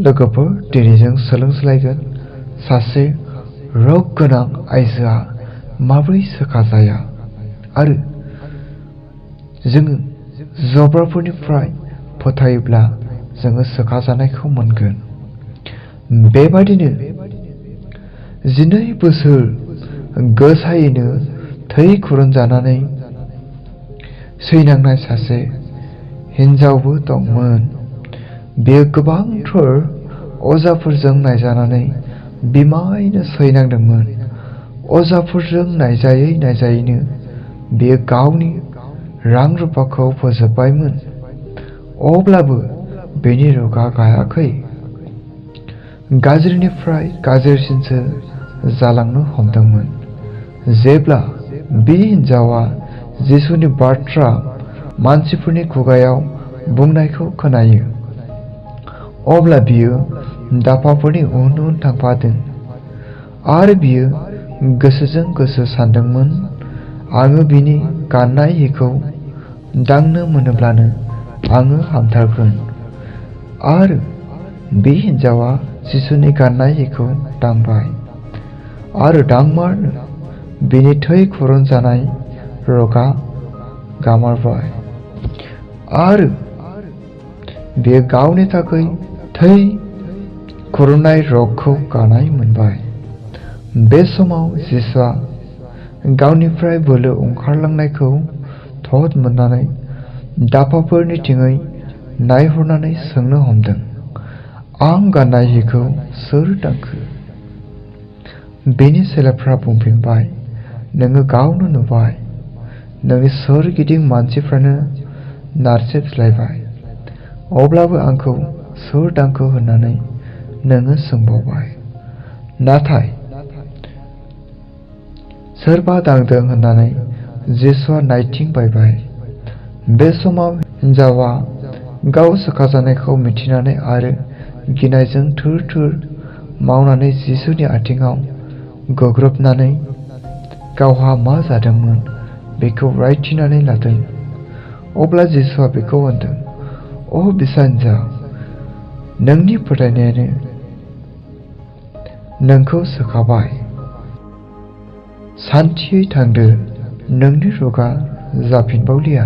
लोगोफोर दिनै जों सोलोंस्लायगोन सासे रग गोनां आइजोआ माबोरै सोखाजाया आरो जोङो जब्राफोरनिफ्राय फोथायोब्ला जोङो सोखाजानायखौ मोनगोन। बेबादिनो 12 बोसोर गोसायैनो थै खुरनजानानै सैनांनाय सासे हिनजावबो दंमोन। बेयो गोबांथार अजाफोरजों नायजानानै बिमायैनो सैनांदोंमोन। अजाफोरजों नायजायैनो बेयो गावनि रां रुफाखौ फोजोबबायमोन। अब्लाबो बेनि रगआ गायाखै। गाज्रिनिफ्राय गाज्रिसिनसो जालांनो हमदोंमोन। जेब्ला बे हिनजावा जिसुनि बाथ्रा मानसिफोरनि खुगायाव बुंनायखौ खोनायो, अब्ला बियो दाफाफोरनि उन उन थांफादों आरो बियो गोसोजों गोसो सानदोंमोन, आङो बिनि गाननाय हिखौ दांनो मोनोब्लानो आङो हामथारगोन। आरो बे हिनजावा जिसुनि गाननाय हिखौ दांबाय आरो दांमारनो बिनि थै खुरनजानाय रगआ गामारबाय आरो बियो गावनि थाखाय थै खुरनाय रगखौ गानाय मोनबाय। बे समाव जिसुआ गावनिफ्राय बोलो ओंखारलांनायखौ थद मोननानै दाफाफोरनिथिङै नायहरनानै सोंनो हमदों, आं गाननाय हिखौ सोर दांखो? बेनि चेलाफोरा बुंफिनबाय, नोङो गावनो नुबाय। नोंनि सोरगिदिं मानसिफ्रानो नारसिनज्लायबाय। अब्लाबो आंखौ सोर दांखो होननानै नोङो सोंबावबाय। नाथाय सोरबा दांदों होननानै जिसुआ नायथिंबायबाय। बे समाव हिनजावा गाव सोखाजानायखौ मिथिनानै आरो गिनायजों थोर थोर मावनानै जिसुनि आथिङाव गोग्रोमनानै गावहा मा जादोंमोन बेखौ रायथिनानै लादों। अब्ला जिसुआ बेखौ होनदों, अ बिसानजो, नोंनि फोथायनायानो नोंखौ सोखाबाय। सान्थियै थांदो, नोंनि रगआ जाफिनबावलिया।